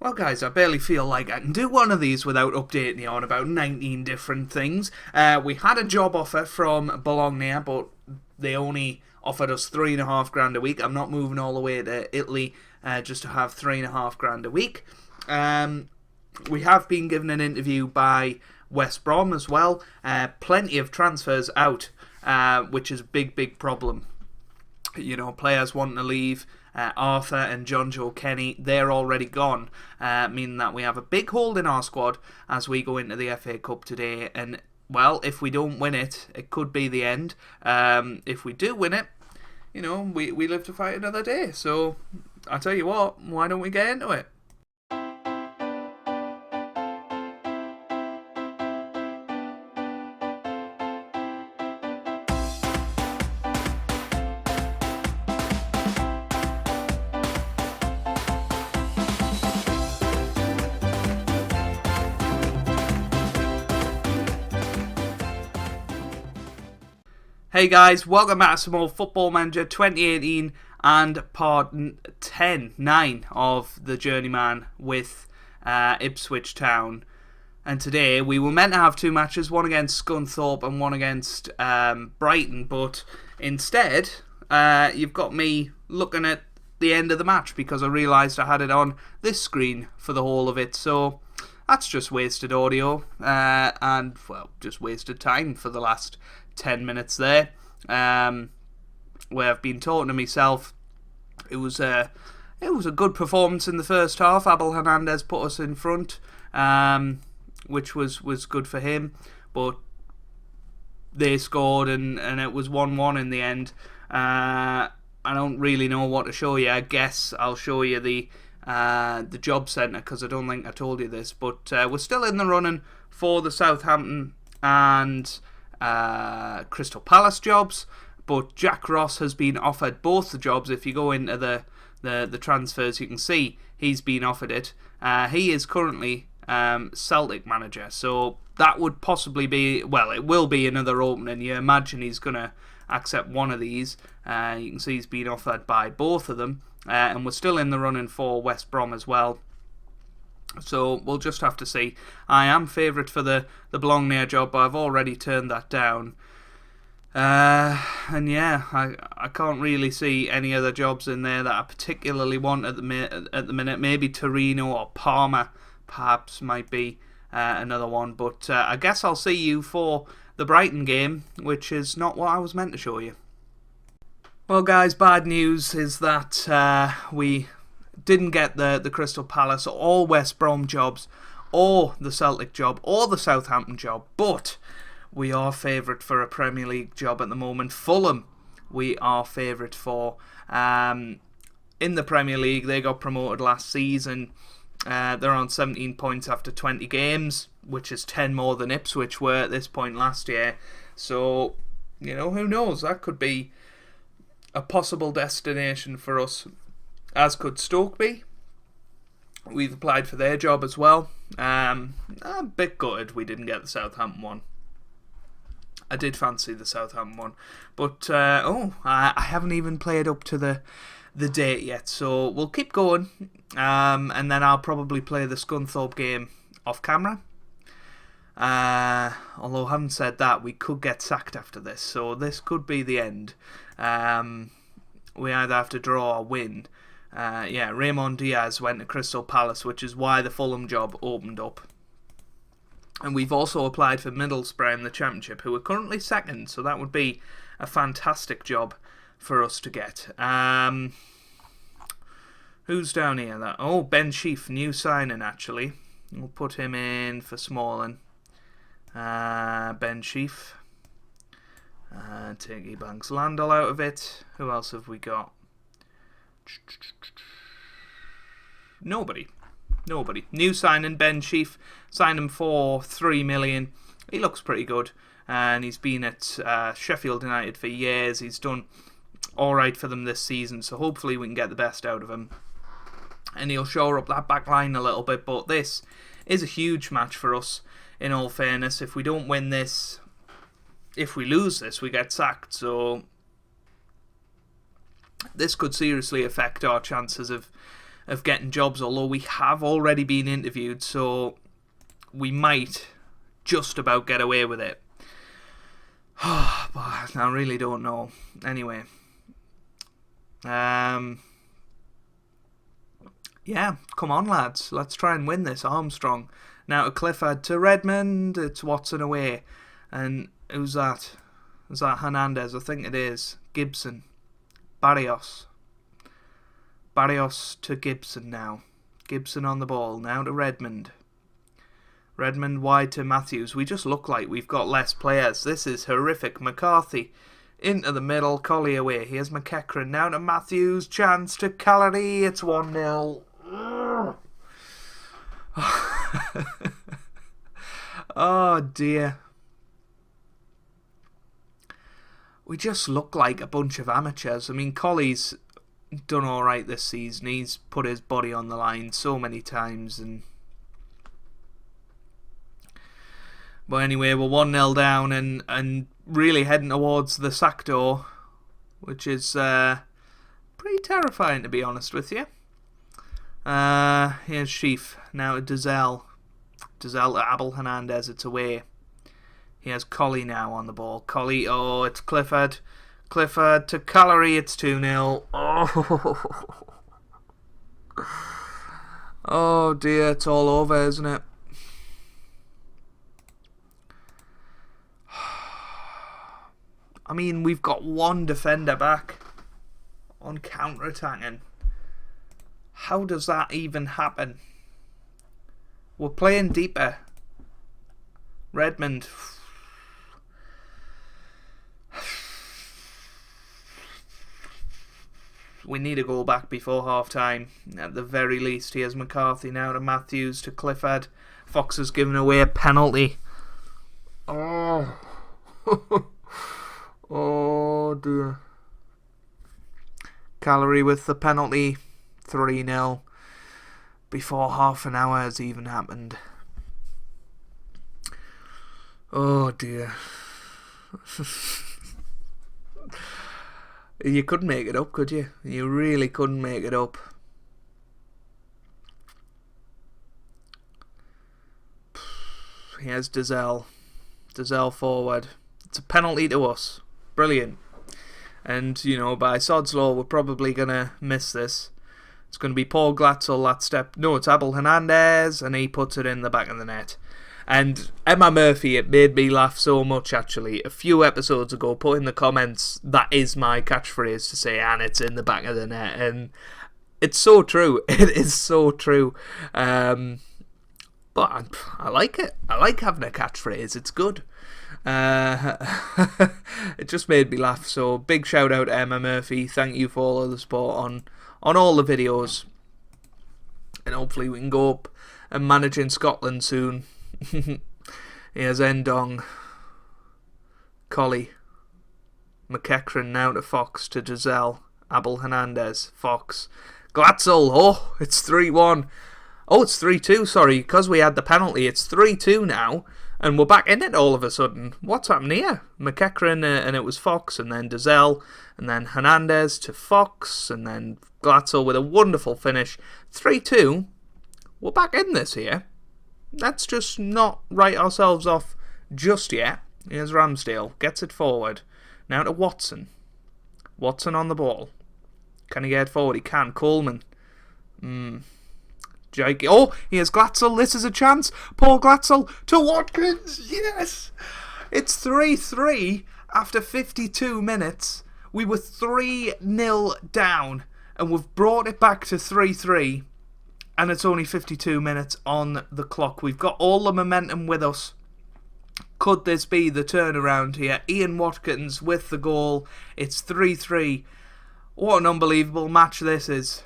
Well, guys, I barely feel like I can do one of these without updating you on about 19 different things. We had a job offer from Bologna, but they only offered us $3,500 a week. I'm not moving all the way to Italy just to have $3,500 a week. We have been given an interview by West Brom as well. Plenty of transfers out, which is a big problem. You know, players wanting to leave. Arthur and John Joe Kenny, they're already gone, meaning that we have a big hole in our squad as we go into the FA Cup today. And, well, if we don't win it, it could be the end. If we do win it, you know, we live to fight another day. So, I tell you what, why don't we get into it? Hey guys, welcome back to some more Football Manager 2018 and part 9 of the Journeyman with Ipswich Town. And today we were meant to have two matches, one against Scunthorpe and one against Brighton, but instead you've got me looking at the end of the match because I realised I had it on this screen for the whole of it, so that's just wasted audio and, well, just wasted time for the last 10 minutes there, where I've been talking to myself. It was a good performance in the first half. Abel Hernandez put us in front, which was good for him, but they scored and it was 1-1 in the end. I don't really know what to show you. I guess I'll show you the job centre because I don't think I told you this, but we're still in the running for the Southampton and Crystal Palace jobs, but Jack Ross has been offered both the jobs. If you go into the transfers, you can see he's been offered it. He is currently Celtic manager, so that would possibly be, well, it will be another opening. You imagine he's going to accept one of these. You can see he's been offered by both of them, and we're still in the running for West Brom as well. So we'll just have to see. I am favourite for the Bologna job, but I've already turned that down. And yeah, I can't really see any other jobs in there that I particularly want at the minute. Maybe Torino or Parma perhaps might be another one. But I guess I'll see you for the Brighton game, which is not what I was meant to show you. Well, guys, bad news is that we didn't get the Crystal Palace or West Brom jobs or the Celtic job or the Southampton job, but we are favourite for a Premier League job at the moment. Fulham we are favourite for. In the Premier League, they got promoted last season. They're on 17 points after 20 games, which is 10 more than Ipswich were at this point last year. So, you know, who knows, that could be a possible destination for us, as could Stoke be. We've applied for their job as well. I'm a bit gutted we didn't get the Southampton one. I did fancy the Southampton one, but I haven't even played up to the date yet, so we'll keep going, and then I'll probably play the Scunthorpe game off camera. Although having said that, we could get sacked after this, so this could be the end. We either have to draw or win. Raymond Diaz went to Crystal Palace, which is why the Fulham job opened up. And we've also applied for Middlesbrough in the Championship, who are currently second, so that would be a fantastic job for us to get. Who's down here? Ben Sheaf, new signing actually. We'll put him in for Smalling. Ben Sheaf. Take Ebanks Landell out of it. Who else have we got? Nobody. New signing, Ben Sheaf. Signed him for $3 million. He looks pretty good. And he's been at Sheffield United for years. He's done alright for them this season. So hopefully we can get the best out of him. And he'll shore up that back line a little bit. But this is a huge match for us, in all fairness. If we don't win this, if we lose this, we get sacked. So this could seriously affect our chances of of getting jobs, although we have already been interviewed, so we might just about get away with it. But I really don't know. Anyway. Yeah, come on lads, let's try and win this. Armstrong now to Clifford, to Redmond. It's Watson away, and who's that? Is that Hernandez? I think it is. Gibson, Barrios to Gibson now. Gibson on the ball now to Redmond. Redmond wide to Matthews. We just look like we've got less players. This is horrific. McCarthy into the middle. Colley away. Here's McEachran now to Matthews. Chance to Callery. It's 1-0. Oh dear. We just look like a bunch of amateurs. I mean, Colley's done alright this season. He's put his body on the line so many times. But anyway, we're 1-0 down and really heading towards the sack door, which is pretty terrifying, to be honest with you. Here's Sheaf now to Dazelle. Dazelle to Abel Hernandez. It's away. Here's Colley now on the ball. Colley, oh, it's Clifford. Clifford to Callery. It's 2-0. Oh dear, it's all over, isn't it? I mean, we've got one defender back on counter-attacking. How does that even happen? We're playing deeper. Redmond. We need a goal back before half-time. At the very least, here's McCarthy now to Matthews to Clifford. Fox has given away a penalty. Oh. Oh dear. Callery with the penalty. 3-0 before half an hour has even happened. Oh dear. You couldn't make it up, could you? You really couldn't make it up. Here's Dazelle. Dazelle forward. It's a penalty to us. Brilliant. And, you know, by sod's law, we're probably going to miss this. It's going to be Paul Glatzel that step. No, it's Abel Hernandez, and he puts it in the back of the net. And Emma Murphy, it made me laugh so much, actually. A few episodes ago, put in the comments, that is my catchphrase to say, and it's in the back of the net. And it's so true. It is so true. But I like it. I like having a catchphrase. It's good. It just made me laugh. So big shout out to Emma Murphy. Thank you for all of the support on all the videos. And hopefully we can go up and manage in Scotland soon. Here's Endong. Colley. McEachran now to Fox to Giselle. Abel Hernandez. Fox. Glatzel. Oh, it's 3-1. Oh, it's 3-2, sorry. Because we had the penalty, it's 3-2 now. And we're back in it all of a sudden. What's happened here? McEachran, and it was Fox, and then Giselle, and then Hernandez to Fox, and then Glatzel with a wonderful finish. 3-2. We're back in this here. Let's just not write ourselves off just yet. Here's Ramsdale. Gets it forward. Now to Watson. Watson on the ball. Can he get forward? He can. Coleman. Oh, here's Glatzel. This is a chance. Paul Glatzel to Watkins. Yes. It's 3-3 after 52 minutes. We were 3-0 down, and we've brought it back to 3-3. And it's only 52 minutes on the clock. We've got all the momentum with us. Could this be the turnaround here? Ian Watkins with the goal. It's 3-3. What an unbelievable match this is.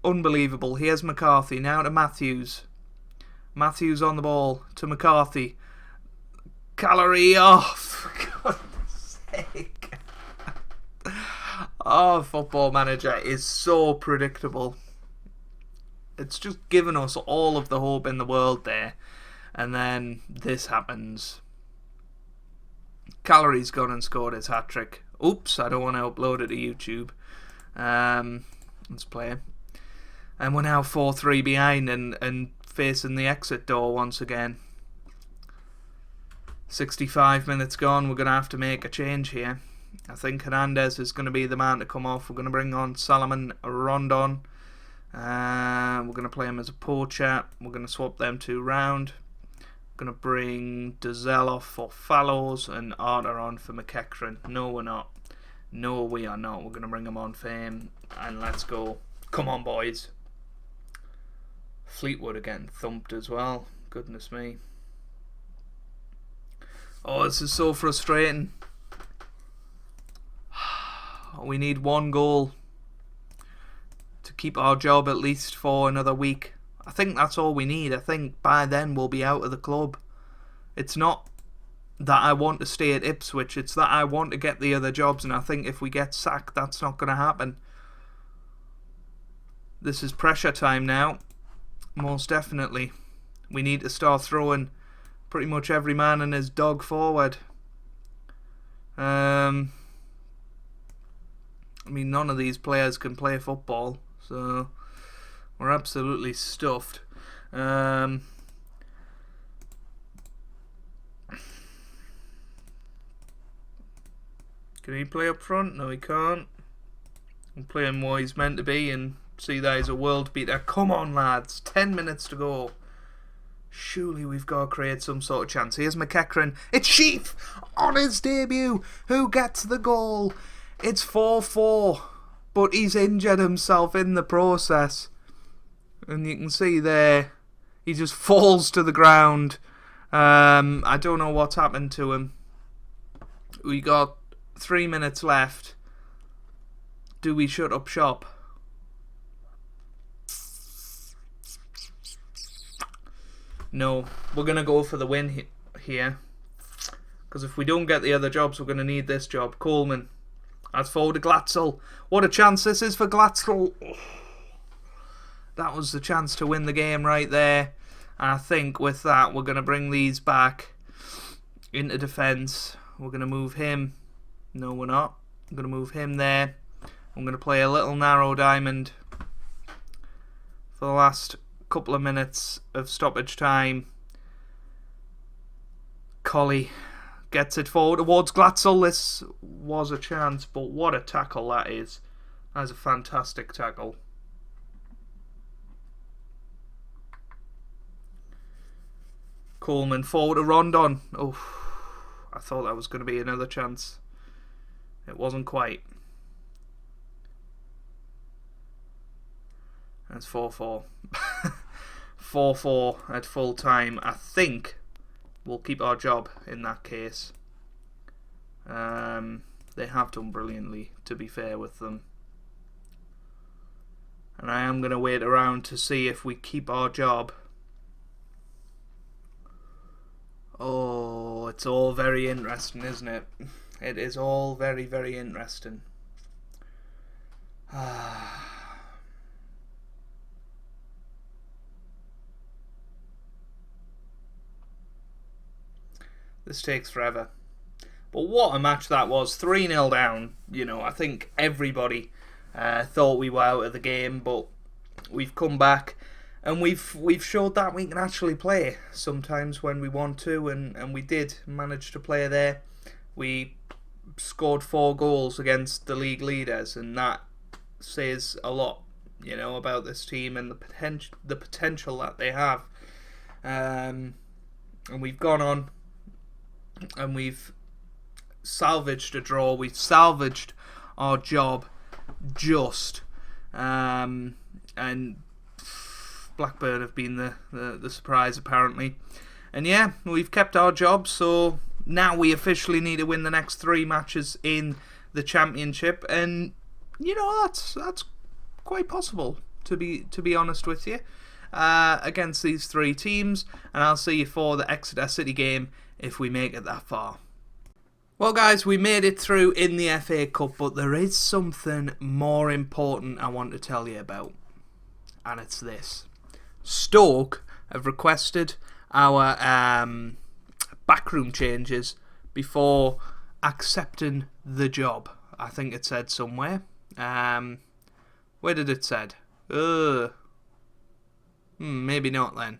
Unbelievable. Here's McCarthy. Now to Matthews. Matthews on the ball to McCarthy. Callery off. For God's sake. Oh, Football Manager is so predictable. It's just given us all of the hope in the world there. And then this happens. Callery's gone and scored his hat-trick. Oops, I don't want to upload it to YouTube. Let's play. And we're now 4-3 behind and facing the exit door once again. 65 minutes gone. We're going to have to make a change here. I think Hernandez is going to be the man to come off. We're going to bring on Salomon Rondon. We're going to play him as a poacher. We're going to swap them two round. We're going to bring Dazelle off for Fallows and Arter on for McEachran. No, we're not. No, we are not. We're going to bring him on for him. And let's go. Come on, boys. Fleetwood are getting thumped as well. Goodness me. Oh, this is so frustrating. We need one goal to keep our job at least for another week. I think that's all we need. I think by then we'll be out of the club. It's not that I want to stay at Ipswich. It's that I want to get the other jobs. And I think if we get sacked, that's not going to happen. This is pressure time now. Most definitely. We need to start throwing pretty much every man and his dog forward. I mean, none of these players can play football, so we're absolutely stuffed. Can he play up front? No, he can't. He'll play him where he's meant to be and see that he's a world beater. Come on, lads. 10 minutes to go. Surely we've got to create some sort of chance. Here's McEachran. It's Sheaf on his debut. Who gets the goal? It's 4-4. But he's injured himself in the process. And you can see there, he just falls to the ground. I don't know what's happened to him. We got 3 minutes left. Do we shut up shop? No, we're going to go for the win here. Because if we don't get the other jobs, we're going to need this job. Coleman. That's forward to Glatzel. What a chance this is for Glatzel. That was the chance to win the game right there. And I think with that, we're going to bring these back into defence. We're going to move him. No, we're not. I'm going to move him there. I'm going to play a little narrow diamond for the last couple of minutes of stoppage time. Colley gets it forward towards Glatzel. This was a chance, but what a tackle that is. That is a fantastic tackle. Coleman forward to Rondon. Oh, I thought that was going to be another chance. It wasn't quite. That's 4-4. 4-4 at full time. I think we'll keep our job in that case. They have done brilliantly, to be fair with them. And I am going to wait around to see if we keep our job. Oh, it's all very interesting, isn't it? It is all very, very interesting. This takes forever. But what a match that was. 3-0 down. You know, I think everybody thought we were out of the game, but we've come back and we've showed that we can actually play sometimes when we want to, and we did manage to play there. We scored 4 goals against the league leaders, and that says a lot, you know, about this team and the potential that they have. And we've gone on and we've salvaged a draw. We've salvaged our job just. And Blackburn have been the surprise apparently. And yeah, we've kept our job, so now we officially need to win the next 3 matches in the championship, and you know that's quite possible, to be honest with you, against these 3 teams. And I'll see you for the Exeter City game if we make it that far. Well guys, we made it through in the FA Cup, but there is something more important I want to tell you about, and it's this. Stoke have requested our backroom changes before accepting the job. I think it said somewhere. Where did it said? Maybe not then.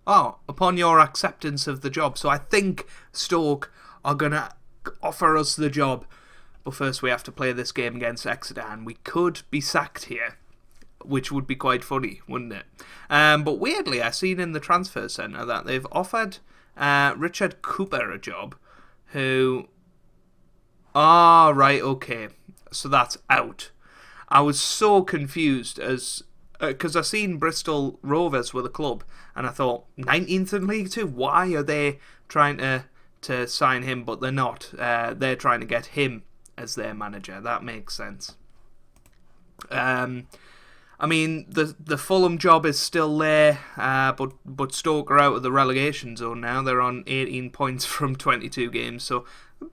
Oh, upon your acceptance of the job. So I think Stoke are going to offer us the job. But first we have to play this game against Exeter, and we could be sacked here, which would be quite funny, wouldn't it? But weirdly, I've seen in the transfer centre that they've offered Richard Cooper a job, who... Ah, right, okay. So that's out. I was so confused as... Because I've seen Bristol Rovers with a club, and I thought, 19th in League 2? Why are they trying to sign him? But they're not. They're trying to get him as their manager. That makes sense. I mean, the Fulham job is still there, but Stoke are out of the relegation zone now. They're on 18 points from 22 games, so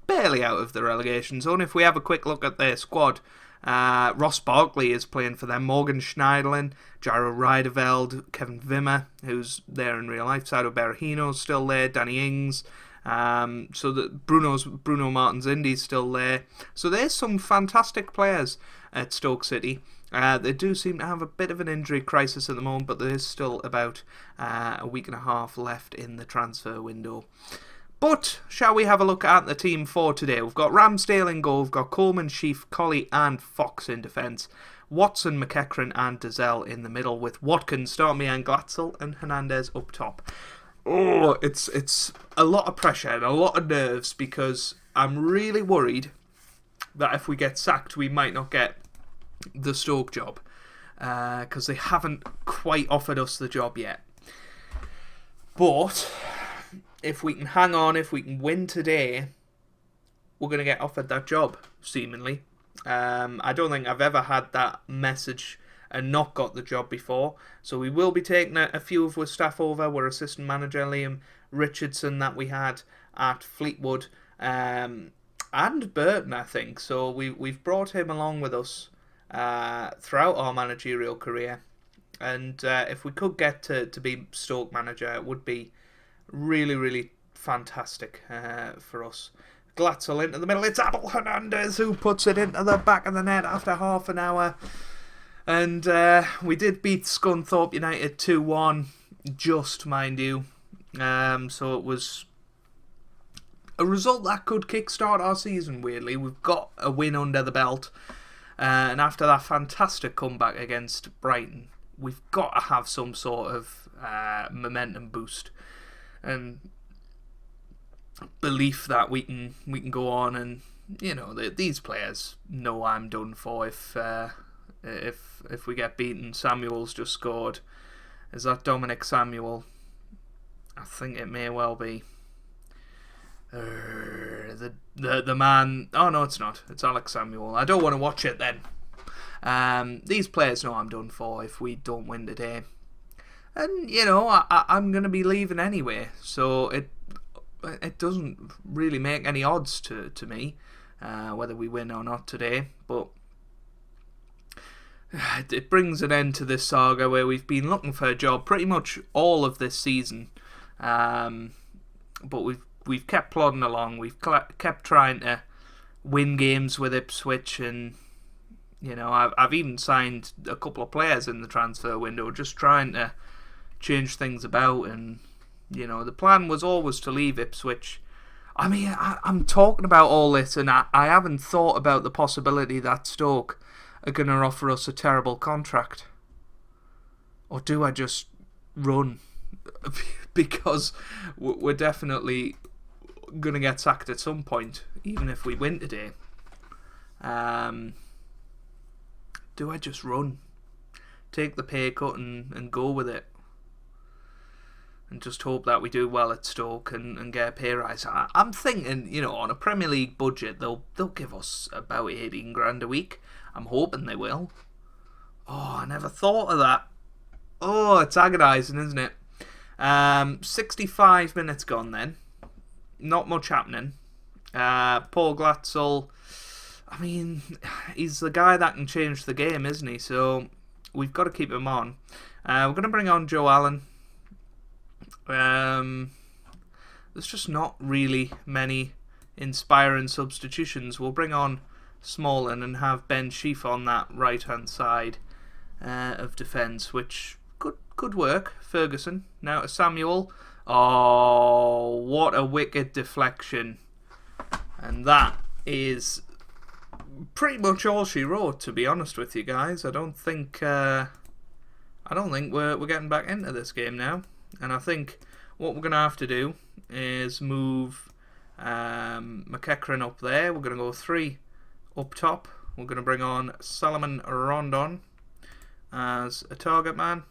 barely out of the relegation zone. If we have a quick look at their squad, Ross Barkley is playing for them, Morgan Schneiderlin, Jairo Riedeveld, Kevin Wimmer, who's there in real life, Sado Berahino's still there, Danny Ings, so that Bruno Martins Indy's still there. So there's some fantastic players at Stoke City. They do seem to have a bit of an injury crisis at the moment, but there is still about a week and a half left in the transfer window. But shall we have a look at the team for today? We've got Ramsdale in goal, we've got Coleman, Sheaf, Colley and Fox in defence. Watson, McEachran and Dazelle in the middle, with Watkins, Stormy and Glatzel and Hernandez up top. Oh, it's a lot of pressure and a lot of nerves, because I'm really worried that if we get sacked we might not get the Stoke job, because they haven't quite offered us the job yet. But if we can hang on, if we can win today, we're going to get offered that job, seemingly. I don't think I've ever had that message and not got the job before. So we will be taking a few of our staff over. We're assistant manager Liam Richardson that we had at Fleetwood, and Burton, I think. So we've brought him along with us throughout our managerial career. And if we could get to be Stoke manager, it would be really, really fantastic for us. Glatzel into the middle. It's Abel Hernandez who puts it into the back of the net after half an hour. And we did beat Scunthorpe United 2-1, just mind you. So it was a result that could kickstart our season, weirdly. We've got a win under the belt. And after that fantastic comeback against Brighton, we've got to have some sort of momentum boost and belief that we can go on. And you know, these players know I'm done for if we get beaten. Samuel's just scored. Is that Dominic Samuel? I think it may well be. The man. Oh no, it's not. It's Alex Samuel. I don't want to watch it then. These players know I'm done for if we don't win today. And you know, I'm going to be leaving anyway, so it doesn't really make any odds to me whether we win or not today. But it brings an end to this saga where we've been looking for a job pretty much all of this season, but we've kept plodding along. We've kept trying to win games with Ipswich, and you know, I've even signed a couple of players in the transfer window, just trying to change things about. And you know, the plan was always to leave Ipswich. I mean, I'm talking about all this, and I haven't thought about the possibility that Stoke are going to offer us a terrible contract. Or do I just run? Because we're definitely going to get sacked at some point, even if we win today. Do I just run? Take the pay cut and go with it? And just hope that we do well at Stoke and get a pay rise. I'm thinking, you know, on a Premier League budget, they'll give us about 18 grand a week. I'm hoping they will. Oh, I never thought of that. Oh, it's agonising, isn't it? 65 minutes gone then. Not much happening. Paul Glatzel, I mean, he's the guy that can change the game, isn't he? So we've got to keep him on. We're going to bring on Joe Allen. There's just not really many inspiring substitutions. We'll bring on Smolin and have Ben Sheaf on that right hand side of defence, which could Good work, Ferguson. Now to Samuel. Oh, what a wicked deflection. And that is pretty much all she wrote, to be honest with you guys. I don't think we're getting back into this game now. And I think what we're going to have to do is move McEachran up there. We're going to go 3 up top. We're going to bring on Salomon Rondon as a target man.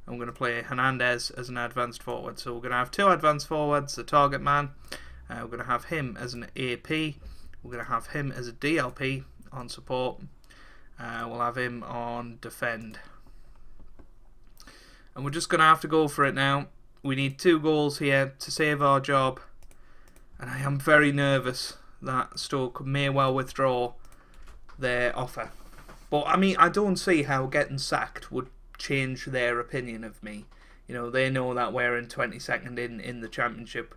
And we're going to play Hernandez as an advanced forward. So we're going to have 2 advanced forwards, a target man. We're going to have him as an AP. We're going to have him as a DLP on support. We'll have him on defend. And we're just going to have to go for it now. We need 2 goals here to save our job. And I am very nervous that Stoke may well withdraw their offer. But, I mean, I don't see how getting sacked would change their opinion of me. You know, they know that we're in 22nd in the Championship.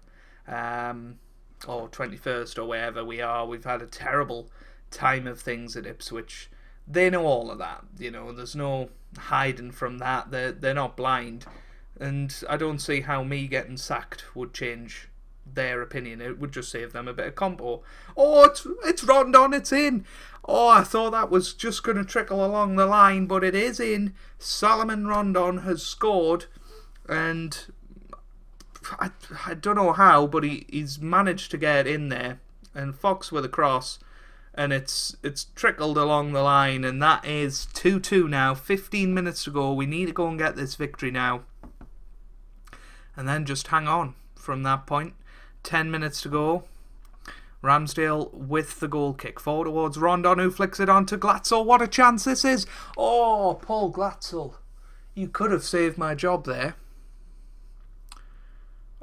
Or 21st or wherever we are. We've had a terrible time of things at Ipswich. They know all of that. You know, there's no hiding from that. They're not blind. And I don't see how me getting sacked would change their opinion. It would just save them a bit of compo. Oh, it's Rondon, it's in. Oh, I thought that was just going to trickle along the line, but it is in. Salomon Rondon has scored, and I don't know how, but he's managed to get in there. And Fox with a cross, and it's trickled along the line, and that is 2-2 now. 15 minutes to go. We need to go and get this victory now. And then just hang on from that point. 10 minutes to go. Ramsdale with the goal kick. Forward towards Rondon, who flicks it on to Glatzel. What a chance this is. Oh, Paul Glatzel. You could have saved my job there.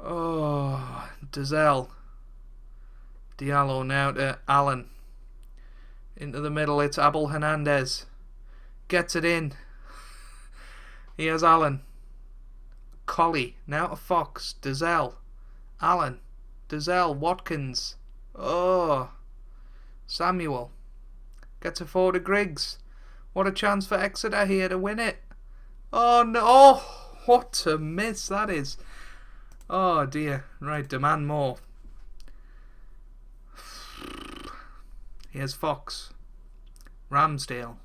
Oh, Dazelle. Diallo now to Allen. Into the middle, it's Abel Hernandez. Gets it in. Here's Allen. Colley. Now to Fox. Dazelle. Allen. Dazelle. Watkins. Oh. Samuel. Gets it forward to Griggs. What a chance for Exeter here to win it. Oh no. Oh, what a miss that is. Oh dear. Right, demand more. Here's Fox. Ramsdale.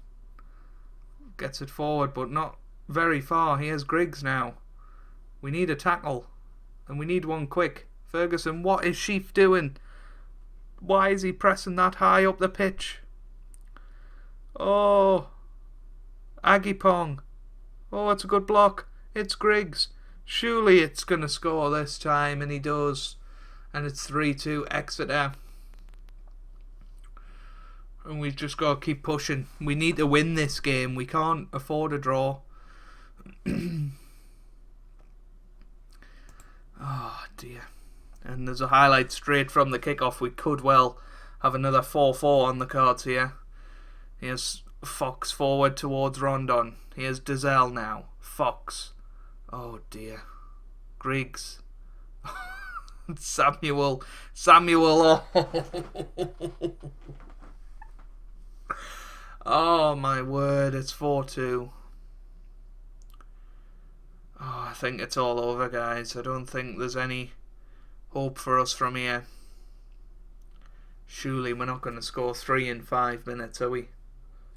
Gets it forward, but not very far. Here's Griggs now. We need a tackle. And we need one quick. Ferguson, what is Sheaf doing? Why is he pressing that high up the pitch? Oh. Agipong. Oh, it's a good block. It's Griggs. Surely it's going to score this time, and he does. And it's 3-2 Exeter. And we've just got to keep pushing. We need to win this game. We can't afford a draw. Oh dear. And there's a highlight straight from the kickoff. We could well have another 4-4 on the cards here. Here's Fox forward towards Rondon. Here's Dazelle now. Fox. Oh dear. Griggs. Samuel. Oh. Oh my word, it's 4-2. Oh, I think it's all over, guys. I don't think there's any hope for us from here. Surely we're not going to score 3 in 5 minutes, are we?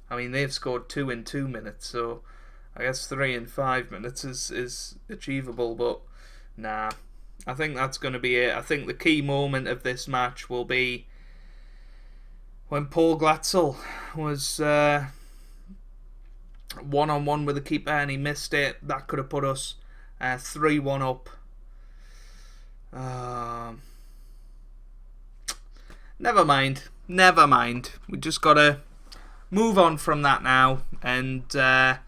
I mean, they've scored 2 in 2 minutes, so I guess 3 in 5 minutes is achievable, but nah. I think that's going to be it. I think the key moment of this match will be when Paul Glatzel was one-on-one with the keeper and he missed it. That could have put us 3-1 up. Never mind. We just got to move on from that now. And I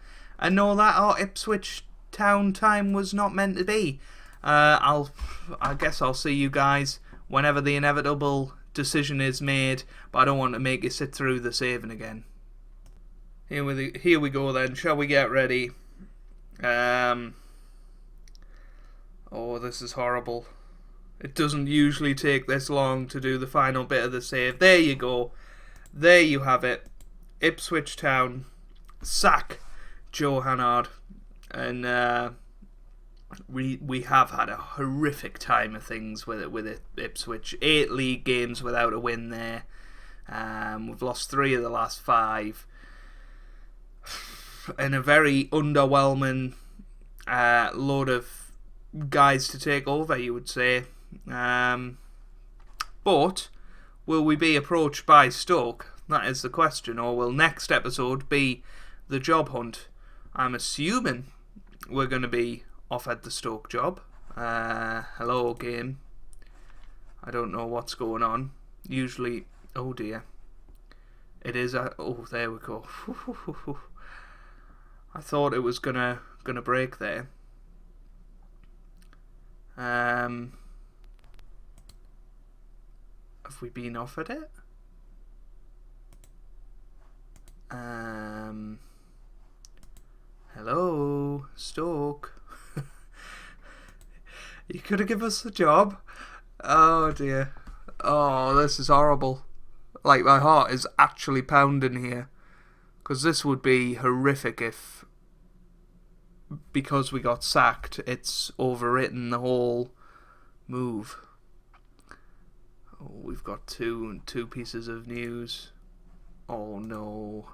know that our Ipswich Town time was not meant to be. I guess I'll see you guys whenever the inevitable decision is made, but I don't want to make you sit through the saving again. Here we go then. Shall we get ready? Oh, this is horrible. It doesn't usually take this long to do the final bit of the save. There you go. There you have it. Ipswich Town sack Joe Hannard. and we have had a horrific time of things with it. Ipswich, 8 league games without a win there. We've lost 3 of the last 5, and a very underwhelming load of guys to take over, you would say. But will we be approached by Stoke? That is the question. Or will next episode be the job hunt? I'm assuming we're going to be offered the Stoke job. Hello, game. I don't know what's going on. Usually, oh dear. It is oh, there we go. I thought it was gonna break there. Have we been offered it? Hello, Stoke. You could have given us the job. Oh dear. Oh, this is horrible. Like, my heart is actually pounding here. Because this would be horrific if, because we got sacked, it's overwritten the whole move. Oh, we've got two pieces of news. Oh no.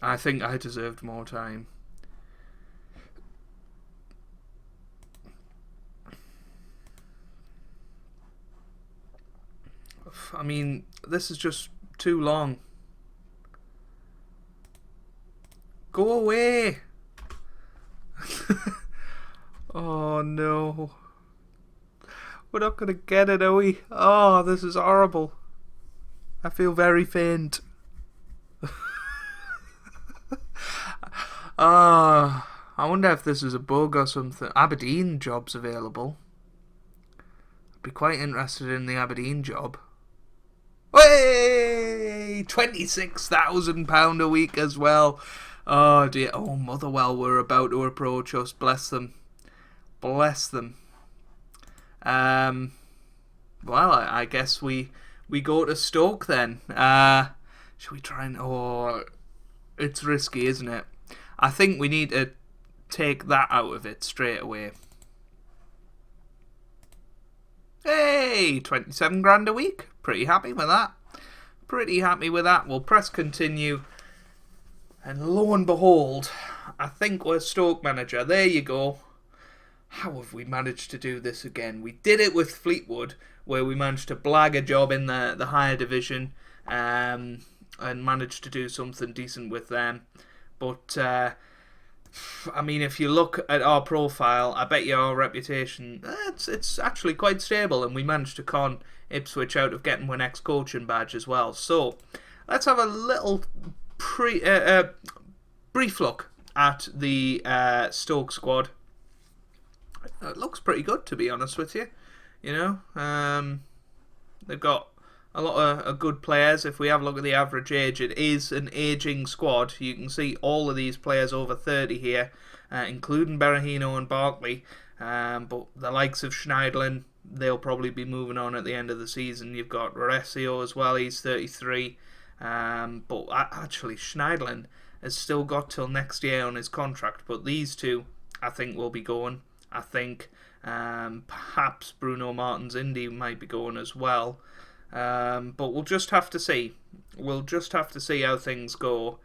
I think I deserved more time. I mean, this is just too long. Go away! Oh no. We're not going to get it, are we? Oh, this is horrible. I feel very faint. I wonder if this is a bug or something. Aberdeen job's available. I'd be quite interested in the Aberdeen job. Hey! £26,000 a week as well. Oh dear. Oh, Motherwell were about to approach us. Bless them. Bless them. Well, I guess we go to Stoke then. Should we try and... Oh, it's risky, isn't it? I think we need to take that out of it straight away. Hey, 27 grand a week. Pretty happy with that. Pretty happy with that. We'll press continue. And lo and behold, I think we're Stoke manager. There you go. How have we managed to do this again? We did it with Fleetwood, where we managed to blag a job in the higher division, and managed to do something decent with them. But, I mean, if you look at our profile, I bet your reputation, it's actually quite stable, and we managed to con Ipswich out of getting one ex-coaching badge as well. So, let's have a little brief look at the Stoke squad. It looks pretty good, to be honest with you. You know, they've got a lot of good players. If we have a look at the average age, it is an ageing squad. You can see all of these players over 30 here, including Berahino and Barkley. But the likes of Schneidlin, they'll probably be moving on at the end of the season. You've got Reresio as well, he's 33. But actually, Schneidlin has still got till next year on his contract. But these two, I think, will be going. I think perhaps Bruno Martins Indy might be going as well. But we'll just have to see. We'll just have to see how things go.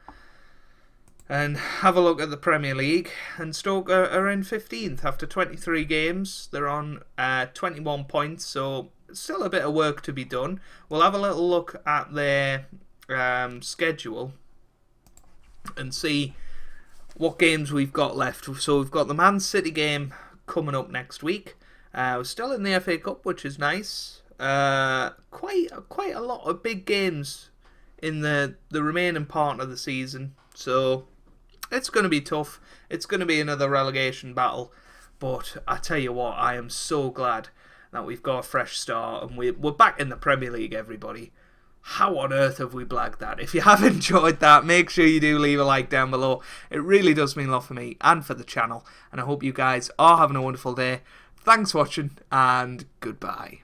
And have a look at the Premier League. And Stoke are in 15th after 23 games. They're on 21 points, so still a bit of work to be done. We'll have a little look at their schedule and see what games we've got left. So we've got the Man City game coming up next week. We're still in the FA Cup, which is nice. Quite a lot of big games in the remaining part of the season. So it's going to be tough. It's going to be another relegation battle. But I tell you what, I am so glad that we've got a fresh start and we're back in the Premier League, everybody. How on earth have we blagged that? If you have enjoyed that, make sure you do leave a like down below. It really does mean a lot for me and for the channel. And I hope you guys are having a wonderful day. Thanks for watching and goodbye.